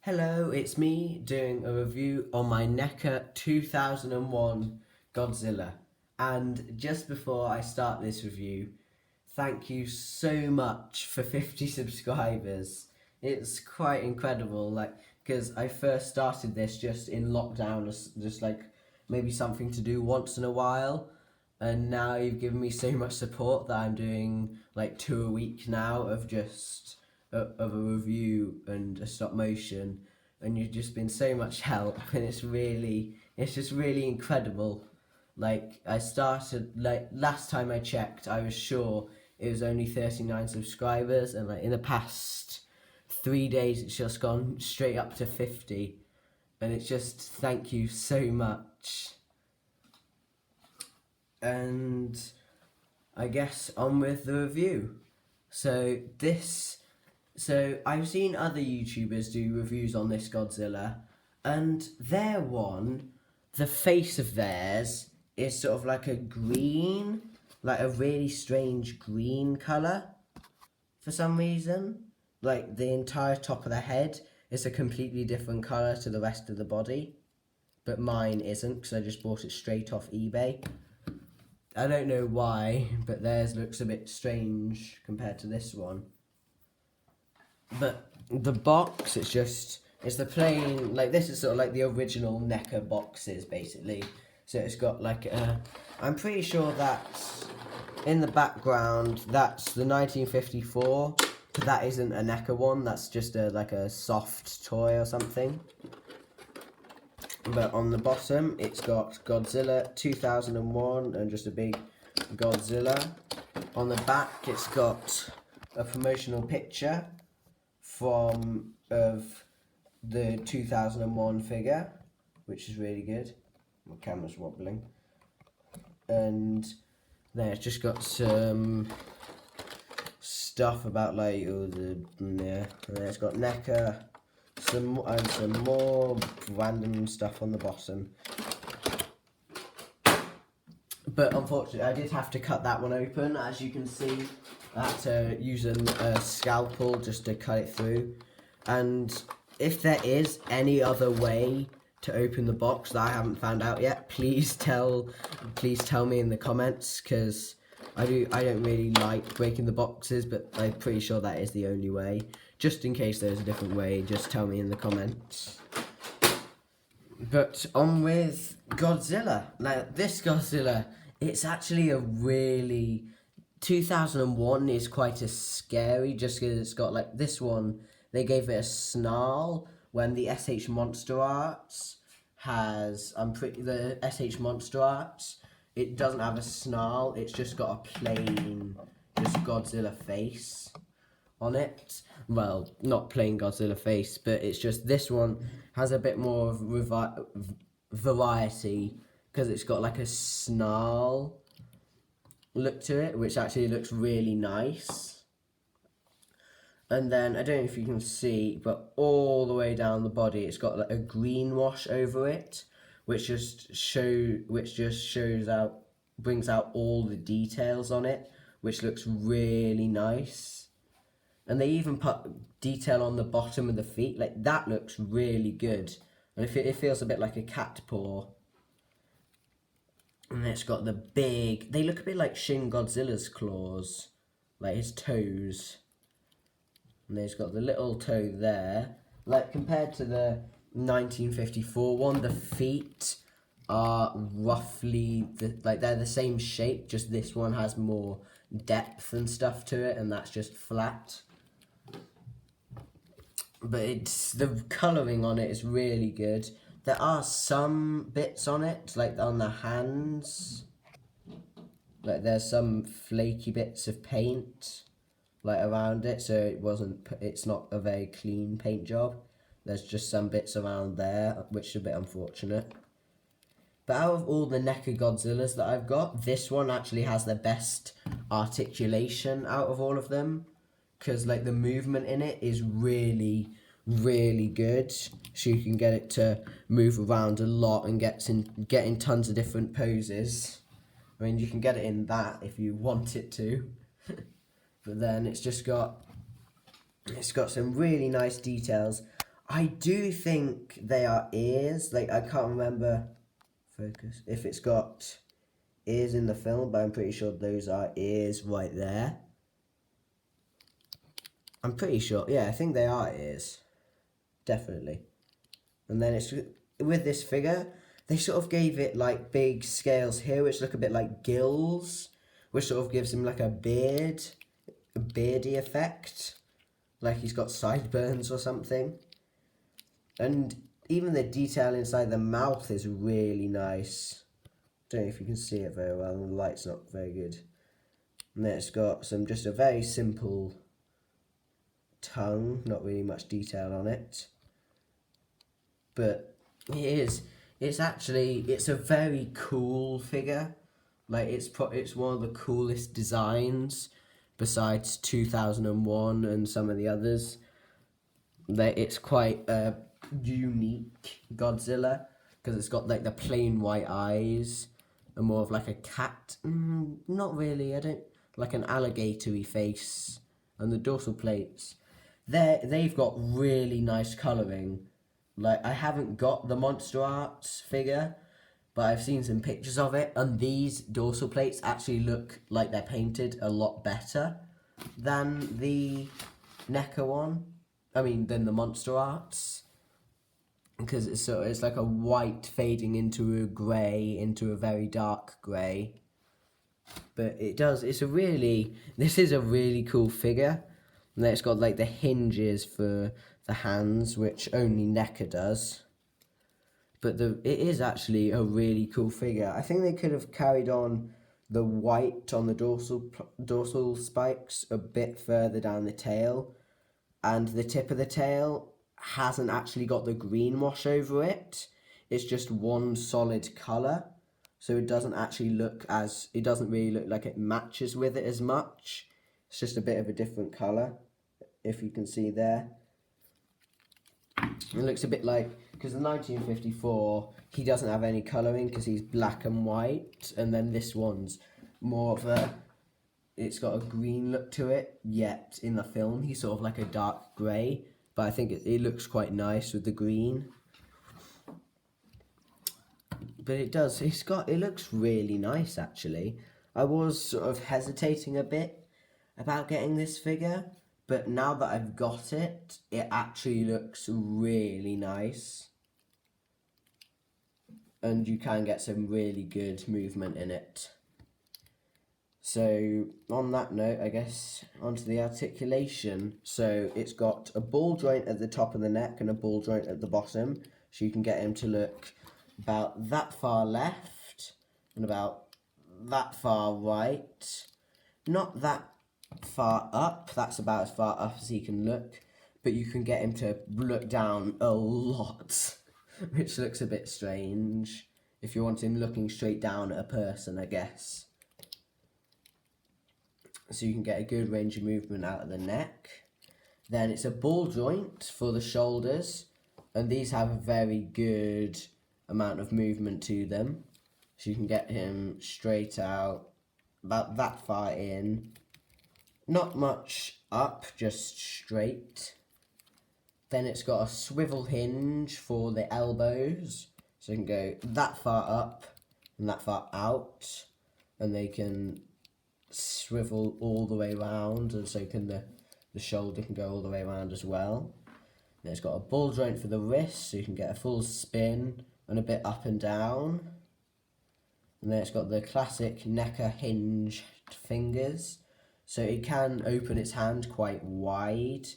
Hello, it's me doing a review on my NECA 2001 Godzilla. And just before I start this review, thank you so much for 50 subscribers. It's quite incredible, because I first started this just in lockdown, just maybe something to do once in a while. And now you've given me so much support that I'm doing like 2 a week now of just of a review and a stop motion, and you've just been so much help, and it's just really incredible. I started, last time I checked, I was sure it was only 39 subscribers, and in the past 3 days it's just gone straight up to 50, and it's just thank you so much. And I guess on with the review. So I've seen other YouTubers do reviews on this Godzilla, and their one, the face of theirs is sort of like a green, like a really strange green colour for some reason. Like the entire top of the head is a completely different colour to the rest of the body, but mine isn't because I just bought it straight off eBay. I don't know why, but theirs looks a bit strange compared to this one. But the box, it's the plain, this is sort of like the original NECA boxes, basically. So it's got I'm pretty sure that in the background, that's the 1954, but that isn't a NECA one, that's just a soft toy or something. But on the bottom, it's got Godzilla 2001 and just a big Godzilla. On the back, it's got a promotional picture of the 2001 figure, which is really good. My camera's wobbling. And then it's just got some stuff about and then it's got NECA. Some more random stuff on the bottom. But unfortunately, I did have to cut that one open. As you can see, I had to use a scalpel just to cut it through. And if there is any other way to open the box that I haven't found out yet, please tell me in the comments, because I don't really like breaking the boxes, but I'm pretty sure that is the only way. Just in case there's a different way, just tell me in the comments. But on with Godzilla. Now, this Godzilla, it's actually a really... 2001 is quite a scary, just because it's got this one, they gave it a snarl, when the SH Monster Arts has, the SH Monster Arts, it doesn't have a snarl, it's just got a plain, just Godzilla face on it. Well, not plain Godzilla face, but it's just this one has a bit more of variety, because it's got a snarl look to it, which actually looks really nice. And then, I don't know if you can see, but all the way down the body, it's got a green wash over it, which just brings out all the details on it, which looks really nice. And they even put detail on the bottom of the feet, that looks really good. And it feels a bit like a cat paw. And it's got the big, they look a bit like Shin Godzilla's claws, like his toes. And there's got the little toe there. Compared to the 1954 one, the feet are roughly, they're the same shape, just this one has more depth and stuff to it, and that's just flat. But the colouring on it is really good. There are some bits on it, on the hands. There's some flaky bits of paint, around it, so it's not a very clean paint job. There's just some bits around there, which is a bit unfortunate. But out of all the NECA Godzillas that I've got, this one actually has the best articulation out of all of them, because the movement in it is really, really good. So you can get it to move around a lot and get in tons of different poses. I mean, you can get it in that if you want it to. But then it's got some really nice details. I do think they are ears. Like, I can't remember, focus, if it's got ears in the film, but I'm pretty sure those are ears right there. I'm pretty sure, yeah, I think they are ears. Definitely. And then it's, with this figure, they sort of gave it like big scales here, which look a bit like gills, which sort of gives him like a beardy effect. Like he's got sideburns or something. And even the detail inside the mouth is really nice. Don't know if you can see it very well, the light's not very good. And then it's got just a very simple tongue, not really much detail on it. But it's a very cool figure. Like it's one of the coolest designs besides 2001 and some of the others. That it's quite a unique Godzilla because it's got like the plain white eyes and more of like a cat. Not really. I don't like an alligatory face, and the dorsal plates. They've got really nice colouring. Like, I haven't got the Monster Arts figure, but I've seen some pictures of it, and these dorsal plates actually look like they're painted a lot better than the NECA one. Than the Monster Arts. Because it's like a white fading into a grey, into a very dark grey. But this is a really cool figure. And then it's got like the hinges for the hands, which only NECA does. But it is actually a really cool figure. I think they could have carried on the white on the dorsal spikes a bit further down the tail. And the tip of the tail hasn't actually got the green wash over it. It's just one solid colour. So it doesn't really look like it matches with it as much. It's just a bit of a different colour, if you can see there. It looks a bit like, because the 1954, he doesn't have any colouring because he's black and white. And then this one's more of it's got a green look to it, yet in the film he's sort of like a dark grey. But I think it looks quite nice with the green. But it looks really nice actually. I was sort of hesitating a bit about getting this figure, but now that I've got it, it actually looks really nice. And you can get some really good movement in it. So, on that note, I guess, onto the articulation. So, it's got a ball joint at the top of the neck and a ball joint at the bottom. So, you can get him to look about that far left and about that far right. Not that far up, that's about as far up as he can look. But you can get him to look down a lot, which looks a bit strange. If you want him looking straight down at a person, I guess. So you can get a good range of movement out of the neck. Then it's a ball joint for the shoulders, and these have a very good amount of movement to them. So you can get him straight out, about that far in. Not much up, just straight. Then it's got a swivel hinge for the elbows, so you can go that far up and that far out, and they can swivel all the way around, and so can the shoulder can go all the way around as well. Then it's got a ball joint for the wrist, so you can get a full spin and a bit up and down. And then it's got the classic NECA hinged fingers, so it can open its hand quite wide,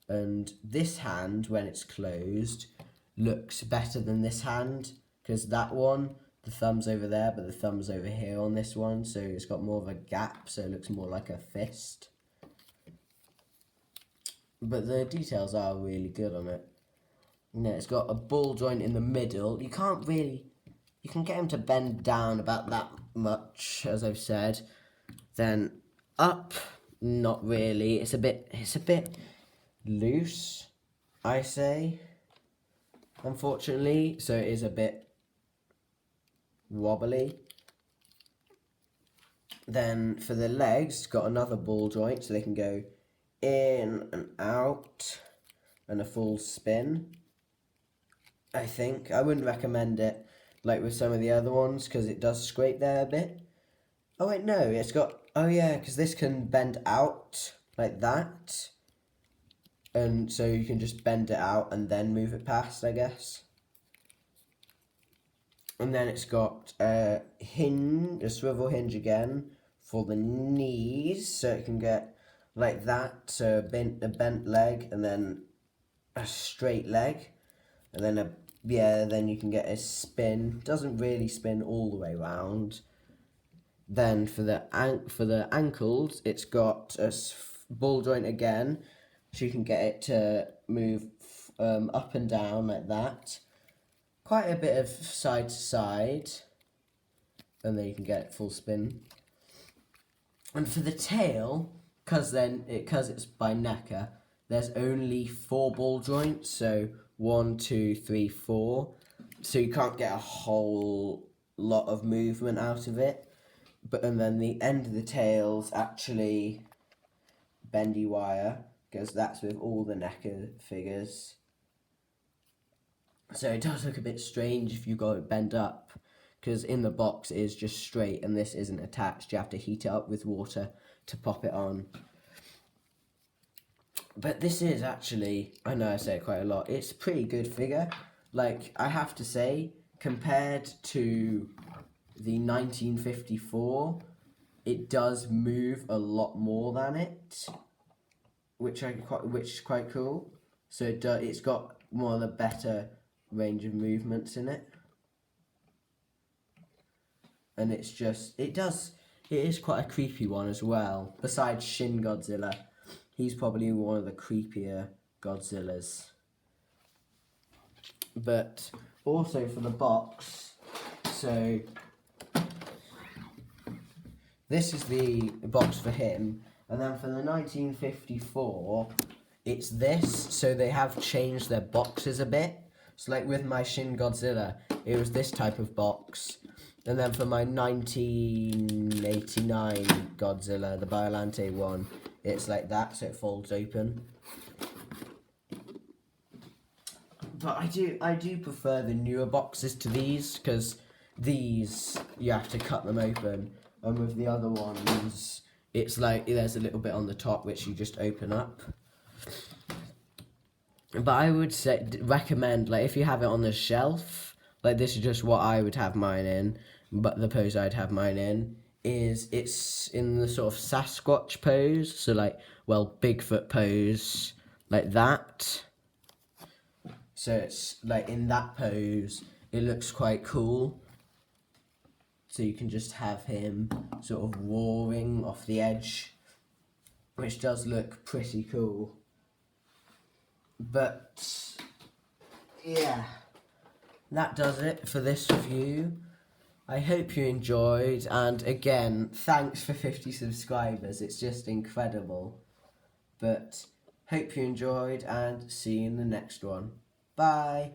and this hand, when it's closed, looks better than this hand, because that one, the thumb's over there, but the thumb's over here on this one, so it's got more of a gap, so it looks more like a fist. But the details are really good on it. You know, it's got a ball joint in the middle. You can get him to bend down about that much, as I've said. Then up, not really. It's a bit loose, I say, unfortunately, so it is a bit wobbly. Then for the legs, got another ball joint, so they can go in and out and a full spin. I think. I wouldn't recommend it like with some of the other ones because it does scrape there a bit. Oh wait, no, it's got, oh yeah, because this can bend out like that. And so you can just bend it out and then move it past, I guess. And then it's got a hinge, a swivel hinge again for the knees, so it can get like that, so a bent leg and then a straight leg, and then then you can get a spin. Doesn't really spin all the way round. Then for the ankles, it's got a ball joint again, so you can get it to move up and down like that. Quite a bit of side to side, and then you can get full spin. And for the tail, because it's by NECA, there's only 4 ball joints, so 1, 2, 3, 4. So you can't get a whole lot of movement out of it. And then the end of the tail's actually bendy wire, because that's with all the NECA figures. So it does look a bit strange if you got it bent up, because in the box it is just straight and this isn't attached. You have to heat it up with water to pop it on. But this is actually, I know I say it quite a lot, it's a pretty good figure. Like, I have to say, compared to the 1954, it does move a lot more than it, which is quite cool. So it's got one of the better range of movements in it, and it is quite a creepy one as well. Besides Shin Godzilla, he's probably one of the creepier Godzillas. But also for the box, so this is the box for him, and then for the 1954, it's this. So they have changed their boxes a bit. So like with my Shin Godzilla, it was this type of box. And then for my 1989 Godzilla, the Biolante one, it's like that, so it folds open. But I do prefer the newer boxes to these, because these, you have to cut them open. And with the other ones, it's like there's a little bit on the top which you just open up. But I would recommend, like, if you have it on the shelf, like this is just what I would have mine in, but the pose I'd have mine in is it's in the sort of Sasquatch pose, so like, well, Bigfoot pose, like that. So it's like in that pose, it looks quite cool. So you can just have him sort of roaring off the edge, which does look pretty cool. But yeah, that does it for this review. I hope you enjoyed, and again, thanks for 50 subscribers, it's just incredible. But hope you enjoyed, and see you in the next one. Bye.